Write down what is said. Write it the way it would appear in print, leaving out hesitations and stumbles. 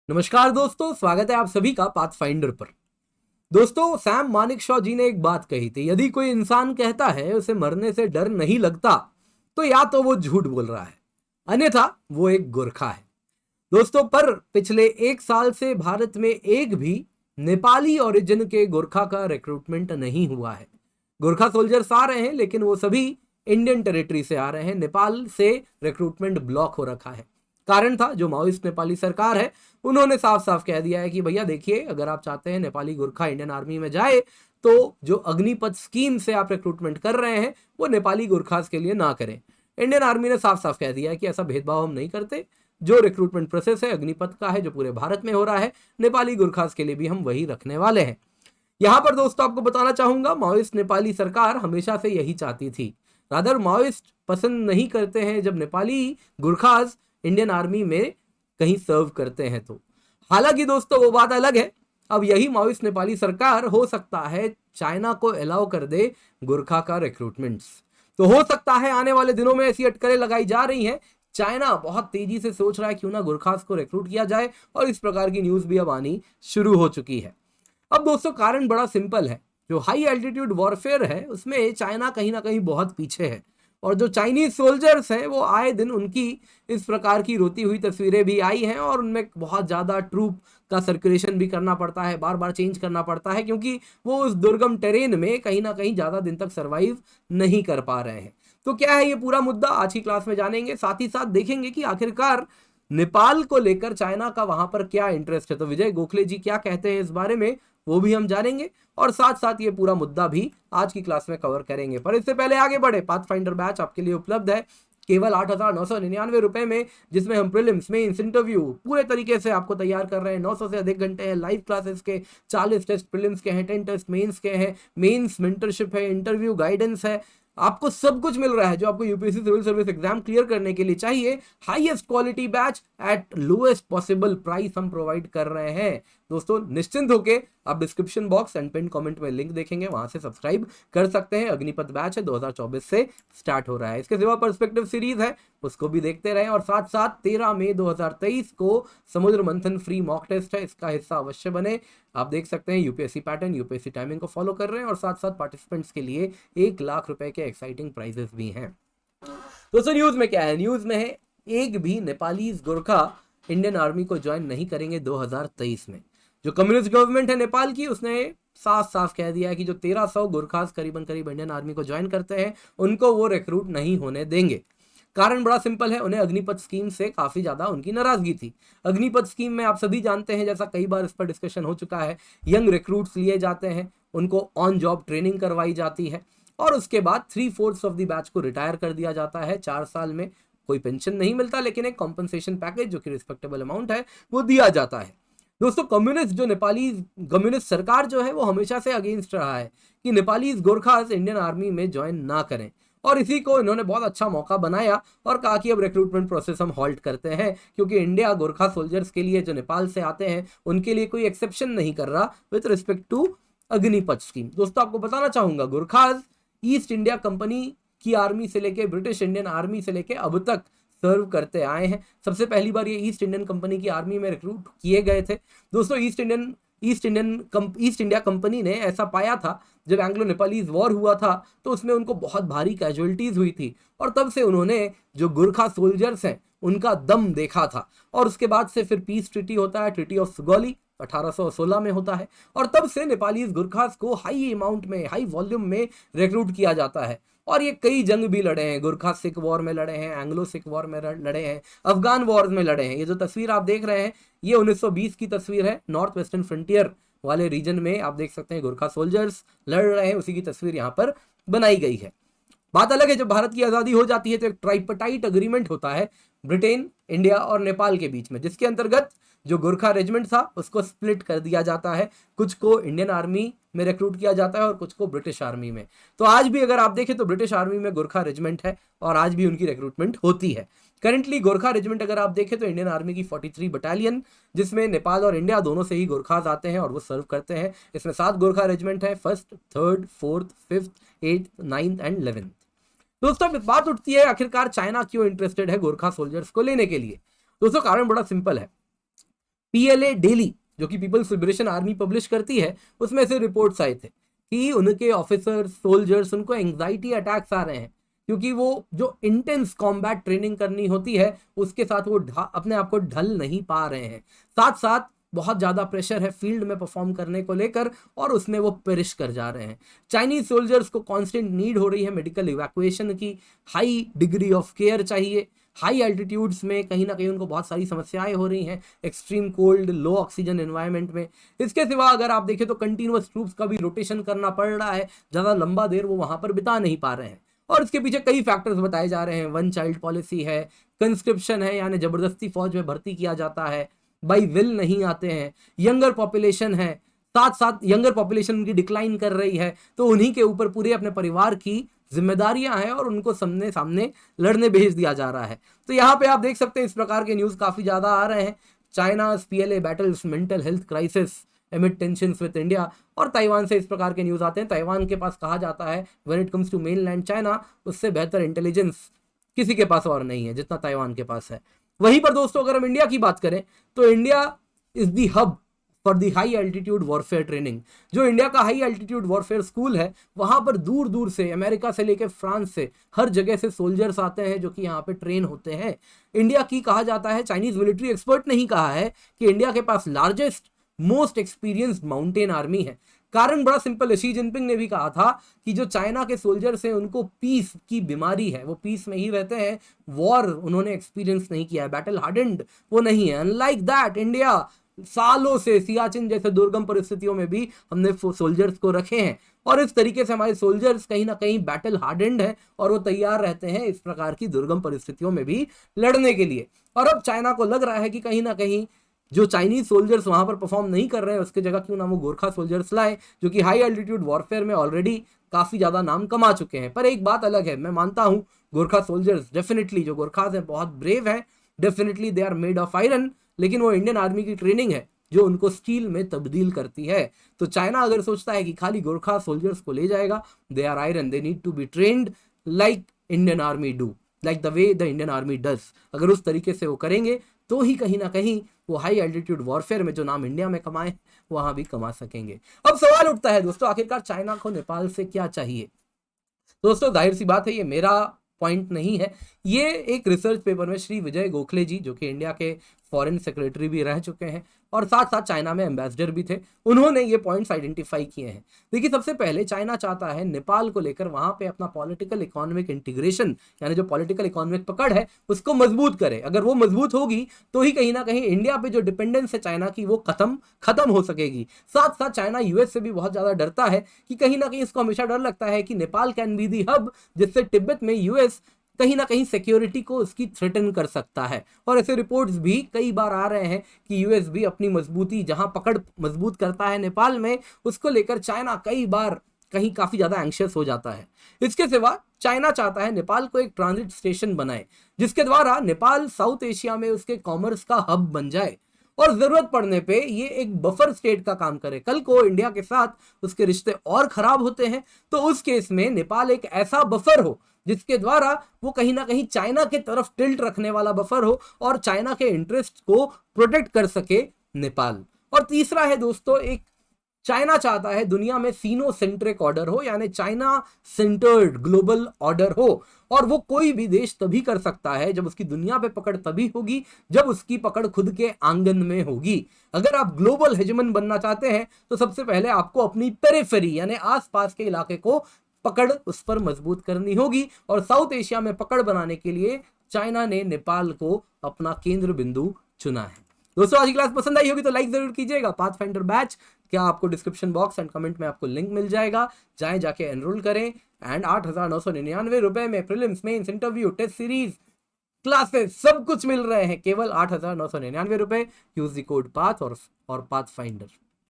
नमस्कार दोस्तों, स्वागत है आप सभी का पाथफाइंडर पर। दोस्तों, सैम मानेकशॉ जी ने एक बात कही थी, यदि कोई इंसान कहता है उसे मरने से डर नहीं लगता तो या तो वो झूठ बोल रहा है, अन्यथा वो एक गोरखा है। दोस्तों, पर पिछले एक साल से भारत में एक भी नेपाली ओरिजिन के गोरखा का रिक्रूटमेंट नहीं हुआ है। गोरखा सोल्जर्स आ रहे हैं लेकिन वो सभी इंडियन टेरिटरी से आ रहे हैं। नेपाल से रिक्रूटमेंट ब्लॉक हो रखा है। कारण था जो माओइस्ट नेपाली सरकार है, उन्होंने साफ साफ कह दिया है कि भैया देखिए, अगर आप चाहते हैं नेपाली गोरखा इंडियन आर्मी में जाए तो जो अग्निपथ स्कीम से आप रिक्रूटमेंट कर रहे हैं वो नेपाली गोरखास के लिए ना करें। इंडियन आर्मी ने साफ साफ कह दिया है कि ऐसा भेदभाव हम नहीं करते। जो रिक्रूटमेंट प्रोसेस है अग्निपथ का है, जो पूरे भारत में हो रहा है, नेपाली गोरखास के लिए भी हम वही रखने वाले हैं। यहां पर दोस्तों आपको बताना चाहूंगा, माओइस्ट नेपाली सरकार हमेशा से यही चाहती थी। रादर माओइस्ट पसंद नहीं करते हैं जब नेपाली गुरखास इंडियन आर्मी में कहीं सर्व करते हैं तो। हालांकि दोस्तों वो बात अलग है, अब यही माओइस्ट नेपाली सरकार हो सकता है चाइना को अलाउ कर दे गुरखा का रिक्रूटमेंट्स। तो हो सकता है आने वाले दिनों में ऐसी अटकलें लगाई जा रही हैं। चाइना बहुत तेजी से सोच रहा है क्यों ना गुरखास को रिक्रूट किया जाए, और इस प्रकार की न्यूज भी अब आनी शुरू हो चुकी है। अब दोस्तों कारण बड़ा सिंपल है, जो हाई एल्टीट्यूड वॉरफेयर है उसमें चाइना कहीं ना कहीं बहुत पीछे है, और जो चाइनीज सोल्जर्स हैं वो आए दिन उनकी इस प्रकार की रोती हुई तस्वीरें भी आई हैं, और उनमें बहुत ज़्यादा ट्रूप का सर्कुलेशन भी करना पड़ता है, बार बार चेंज करना पड़ता है, क्योंकि वो उस दुर्गम टेरेन में कहीं ना कहीं ज़्यादा दिन तक सर्वाइव नहीं कर पा रहे हैं। तो क्या है ये पूरा मुद्दा, आज की क्लास में जानेंगे। साथ ही साथ देखेंगे कि आखिरकार नेपाल को लेकर चाइना का वहां पर क्या इंटरेस्ट है। तो विजय गोखले जी क्या कहते हैं इस बारे में, वो भी हम जानेंगे, और साथ साथ ये पूरा मुद्दा भी आज की क्लास में कवर करेंगे। पर इससे पहले आगे बढ़े, पाथफाइंडर बैच आपके लिए उपलब्ध है केवल 8,999 रुपए में, जिसमें हम प्रीलिम्स मेंस इंटरव्यू पूरे तरीके से आपको तैयार कर रहे हैं। 900 से अधिक घंटे हैं लाइव क्लासेस के, 40 टेस्ट प्रीलिम्स के हैं, 10 टेस्ट मेंस के हैं, मेंस मेंटरशिप है, इंटरव्यू गाइडेंस है, आपको सब कुछ मिल रहा है जो आपको UPSC civil service exam clear करने के लिए चाहिए। Highest quality batch at lowest possible price हम प्रोवाइड कर रहे हैं। दोस्तों निश्चिंत होके आप description box and pin comment में लिंक देखेंगे, वहां से सब्सक्राइब कर सकते हैं। अग्निपथ बैच है 2024 से स्टार्ट हो रहा है। इसके सिवा पर्सपेक्टिव सीरीज है, उसको भी देखते रहें, और साथ साथ 13 मई 2023 को समुद्र मंथन फ्री मॉक टेस्ट है, इसका हिस्सा अवश्य बने। आप देख सकते हैं यूपीएससी पैटर्न, यूपीएससी टाइमिंग को फॉलो कर रहे हैं, और साथ साथ पार्टिसिपेंट्स के लिए 1 लाख रुपए के एक्साइटिंग प्राइजेस भी हैं। दोस्तों न्यूज में क्या है, न्यूज में है एक भी नेपालीज गोरखा इंडियन आर्मी को ज्वाइन नहीं करेंगे 2023 में। जो कम्युनिस्ट गवर्नमेंट है नेपाल की, उसने साफ साफ कह दिया है कि जो 1300 गोरखास करीबन करीब इंडियन आर्मी को ज्वाइन करते हैं उनको वो रिक्रूट नहीं होने देंगे। कारण बड़ा सिंपल है, उन्हें अग्निपथ स्कीम से काफी ज्यादा उनकी नाराजगी थी। अग्निपथ स्कीम में आप सभी जानते हैं, जैसा कई बार इस पर डिस्कशन हो चुका है, यंग रिक्रूट्स लिए जाते हैं, उनको ऑन जॉब ट्रेनिंग करवाई जाती है, और उसके बाद 3/4 ऑफ द बैच को रिटायर कर दिया जाता है 4 साल में। कोई पेंशन नहीं मिलता, लेकिन एक कॉम्पनसेशन पैकेज जो कि रिस्पेक्टेबल अमाउंट है वो दिया जाता है। दोस्तों कम्युनिस्ट जो नेपाली कम्युनिस्ट सरकार जो है वो हमेशा से अगेंस्ट रहा है कि नेपाली गोरखास इंडियन आर्मी में ज्वाइन ना करें, और इसी को इन्होंने बहुत अच्छा मौका बनाया और कहा कि अब रिक्रूटमेंट प्रोसेस हम हॉल्ट करते हैं, क्योंकि इंडिया गोरखा सोल्जर्स के लिए जो नेपाल से आते हैं उनके लिए कोई एक्सेप्शन नहीं कर रहा with respect to Agnipath scheme. दोस्तों आपको बताना चाहूंगा, गोरखास ईस्ट इंडिया कंपनी की आर्मी से लेके ब्रिटिश इंडियन आर्मी से लेके अब तक सर्व करते आए हैं। सबसे पहली बार ये ईस्ट इंडियन कंपनी की आर्मी में रिक्रूट किए गए थे। दोस्तों ईस्ट इंडिया कंपनी ने ऐसा पाया था, जब एंग्लो नेपालीज वॉर हुआ था तो उसमें उनको बहुत भारी कैजुअलिटीज हुई थी, और तब से उन्होंने जो गोरखा सोल्जर्स हैं उनका दम देखा था। और उसके बाद से फिर पीस ट्रीटी होता है, ट्रीटी ऑफ सुगौली 1816 में होता है, और तब से नेपाली गोरखास को हाई अमाउंट में, हाई वॉल्यूम में रिक्रूट किया जाता है। और ये कई जंग भी लड़े हैं, गोरखा सिख वॉर में लड़े हैं, एंग्लो सिख वॉर में लड़े हैं, अफगान वॉर में लड़े हैं। ये जो तस्वीर आप देख रहे हैं ये 1920 की तस्वीर है, नॉर्थ वेस्टर्न फ्रंटियर वाले रीजन में आप देख सकते हैं गोरखा सोल्जर्स लड़ रहे हैं, उसी की तस्वीर यहाँ पर बनाई गई है। बात अलग है, जब भारत की आज़ादी हो जाती है तो एक ट्राइपटाइट अग्रीमेंट होता है ब्रिटेन, इंडिया और नेपाल के बीच में, जिसके अंतर्गत जो गोरखा रेजिमेंट था उसको स्प्लिट कर दिया जाता है। कुछ को इंडियन आर्मी में रिक्रूट किया जाता है और कुछ को ब्रिटिश आर्मी में। तो आज भी अगर आप देखें तो ब्रिटिश आर्मी में गोरखा रेजिमेंट है और आज भी उनकी रिक्रूटमेंट होती है। करंटली गोरखा रेजिमेंट अगर आप देखें तो इंडियन आर्मी की 43 बटालियन, जिसमें नेपाल और इंडिया दोनों से ही गोरखाज आते हैं और वो सर्व करते हैं। इसमें 7 गोरखा रेजिमेंट है, 1st, 3rd, 4th, 5th, 8th, 9th and 11th। दोस्तों बात उठती है आखिरकार चाइना क्यों इंटरेस्टेड है गोरखा सोल्जर्स को लेने के लिए। दोस्तों कारण बड़ा सिंपल है, PLA डेली जो कि पीपल्स लिबरेशन आर्मी पब्लिश करती है, उसमें से रिपोर्ट्स आए थे कि उनके ऑफिसर्स, सोल्जर्स, उनको एंग्जाइटी अटैक्स आ रहे हैं, क्योंकि वो जो इंटेंस कॉम्बैट ट्रेनिंग करनी होती है उसके साथ वो अपने आप को ढल नहीं पा रहे हैं। साथ साथ बहुत ज़्यादा प्रेशर है फील्ड में परफॉर्म करने को लेकर और उसमें वो पेरिश कर जा रहे हैं। चाइनीज सोल्जर्स को कांस्टेंट नीड हो रही है मेडिकल इवैक्यूएशन की, हाई डिग्री ऑफ केयर चाहिए। हाई एल्टीट्यूड्स में कहीं ना कहीं उनको बहुत सारी समस्याएं हो रही हैं, एक्सट्रीम कोल्ड, लो ऑक्सीजन एनवायरनमेंट में। इसके सिवा अगर आप देखें तो कंटिन्यूअस ट्रूप्स का भी रोटेशन करना पड़ रहा है, ज़्यादा लंबा देर वो वहां पर बिता नहीं पा रहे हैं। और इसके पीछे कई फैक्टर्स बताए जा रहे हैं। वन चाइल्ड पॉलिसी है, कंस्क्रिप्शन है यानी जबरदस्ती फौज में भर्ती किया जाता है, बाई विल नहीं आते हैं, यंगर पॉपुलेशन है, साथ साथ यंगर पॉपुलेशन उनकी डिक्लाइन कर रही है, तो उन्हीं के ऊपर पूरे अपने परिवार की जिम्मेदारियां हैं और उनको सामने सामने लड़ने भेज दिया जा रहा है। तो यहाँ पे आप देख सकते हैं इस प्रकार के न्यूज काफी ज्यादा आ रहे हैं। China PLA battles mental health crisis एमिड tensions with India, और ताइवान से इस प्रकार के न्यूज आते हैं। ताइवान के पास कहा जाता है when it comes to mainland China, उससे बेहतर इंटेलिजेंस किसी के पास और नहीं है जितना ताइवान के पास है। वहीं पर दोस्तों अगर हम इंडिया की बात करें तो India is the hub for the high altitude warfare training. जो इंडिया का हाई एल्टीट्यूड वॉरफेयर स्कूल है, वहां पर दूर दूर से, अमेरिका से लेकर फ्रांस से, हर जगह से सोल्जर्स आते हैं जो कि यहाँ पे ट्रेन होते हैं। इंडिया की कहा जाता है, चाइनीज मिलिट्री एक्सपर्ट ने ही कहा है कि इंडिया के पास largest most experienced mountain army है। कारण बड़ा सिंपल है, शी जिनपिंग ने भी कहा था कि जो चाइना के सोल्जर्स हैं उनको पीस की बीमारी है, वो पीस में ही रहते हैं, वॉर उन्होंने एक्सपीरियंस नहीं किया है, बैटल हार्डेंड वो नहीं है। अनलाइक दैट इंडिया सालों से सियाचिन जैसे दुर्गम परिस्थितियों में भी हमने सोल्जर्स को रखे हैं, और इस तरीके से हमारे सोल्जर्स कहीं ना कहीं बैटल हार्डेंड है और वो तैयार रहते हैं इस प्रकार की दुर्गम परिस्थितियों में भी लड़ने के लिए। और अब चाइना को लग रहा है कि कहीं ना कहीं जो चाइनीज सोल्जर्स वहां पर परफॉर्म नहीं कर रहे हैं उसकी जगह क्यों ना वो गोरखा सोल्जर्स लाए, जो कि हाई एल्टीट्यूड वॉरफेयर में ऑलरेडी काफी ज्यादा नाम कमा चुके हैं। पर एक बात अलग है, मैं मानता हूं गोरखा सोल्जर्स डेफिनेटली, जो गोरखास हैं बहुत ब्रेव है, definitely they are made of iron, लेकिन वो इंडियन आर्मी की ट्रेनिंग है जो उनको स्टील में तब्दील करती है। तो चाइना अगर सोचता है कि खाली गोरखा सोल्जर्स को ले जाएगा, they are iron, they need to be trained like Indian army do, like the way the Indian army does. अगर उस तरीके से वो करेंगे तो ही कहीं ना कहीं वो हाई एल्टीट्यूड वॉरफेयर में जो नाम इंडिया में कमाए वहां भी कमा सकेंगे। अब सवाल उठता है दोस्तों, आखिरकार चाइना को नेपाल से क्या चाहिए? दोस्तों जाहिर सी बात है, ये मेरा पॉइंट नहीं है, ये एक रिसर्च पेपर में श्री विजय गोखले जी, जो कि इंडिया के फॉरेन सेक्रेटरी भी रह चुके हैं और साथ साथ चाइना में एम्बेसडर भी थे, उन्होंने ये पॉइंट्स आइडेंटिफाई किए हैं। देखिए, सबसे पहले चाइना चाहता है नेपाल को लेकर वहां पे अपना पॉलिटिकल इकोनॉमिक इंटीग्रेशन, यानी जो पॉलिटिकल इकोनॉमिक पकड़ है उसको मजबूत करे। अगर वो मजबूत होगी तो ही कहीं ना कहीं इंडिया पे जो डिपेंडेंस है चाइना की वो खत्म हो सकेगी। साथ साथ चाइना US से भी बहुत ज्यादा डरता है कि कहीं ना कहीं इसको हमेशा डर लगता है कि Nepal can be the hub, जिससे तिब्बत में US कहीं ना कहीं सिक्योरिटी को उसकी थ्रेटन कर सकता है। और ऐसे रिपोर्ट्स भी कई बार आ रहे हैं कि US भी अपनी मजबूती, जहां पकड़ मजबूत करता है नेपाल में, उसको लेकर चाइना कई बार कहीं काफी ज्यादा एंशियस हो जाता है। इसके सिवा चाइना चाहता है नेपाल को एक ट्रांजिट स्टेशन बनाए, जिसके द्वारा नेपाल साउथ एशिया में उसके कॉमर्स का हब बन जाए और जरूरत पड़ने पे ये एक बफर स्टेट का काम करे। कल को इंडिया के साथ उसके रिश्ते और खराब होते हैं तो उस केस में नेपाल एक ऐसा बफर हो जिसके द्वारा वो कहीं ना कहीं चाइना के तरफ टिल्ट रखने वाला बफर हो और चाइना के इंटरेस्ट को प्रोटेक्ट कर सके नेपाल। और तीसरा है दोस्तों, एक चाइना चाहता है दुनिया में सीनो सेंट्रिक ऑर्डर हो, यानी चाइना सेंटर्ड ग्लोबल ऑर्डर हो, और वो कोई भी देश तभी कर सकता है जब उसकी दुनिया पे पकड़ तभी होगी जब उसकी पकड़ खुद के आंगन में होगी। अगर आप ग्लोबल हेजमन बनना चाहते हैं तो सबसे पहले आपको अपनी पेरिफेरी यानी आसपास के इलाके को पकड़ उस पर मजबूत करनी होगी, और साउथ एशिया में पकड़ बनाने के लिए चाइना ने नेपाल को अपना केंद्र बिंदु चुना है। दोस्तों आज की क्लास पसंद आई होगी तो लाइक जरूर कीजिएगा। पाथफाइंडर बैच क्या आपको डिस्क्रिप्शन बॉक्स एंड कमेंट में आपको लिंक मिल जाएगा, जाएं जाके एनरोल करें। एंड 8,999 रुपए में prelims, mains, interview, test series, classes सब कुछ मिल रहे हैं केवल 8,999 रुपए। यूज द कोड पाथ और पाथफाइंडर।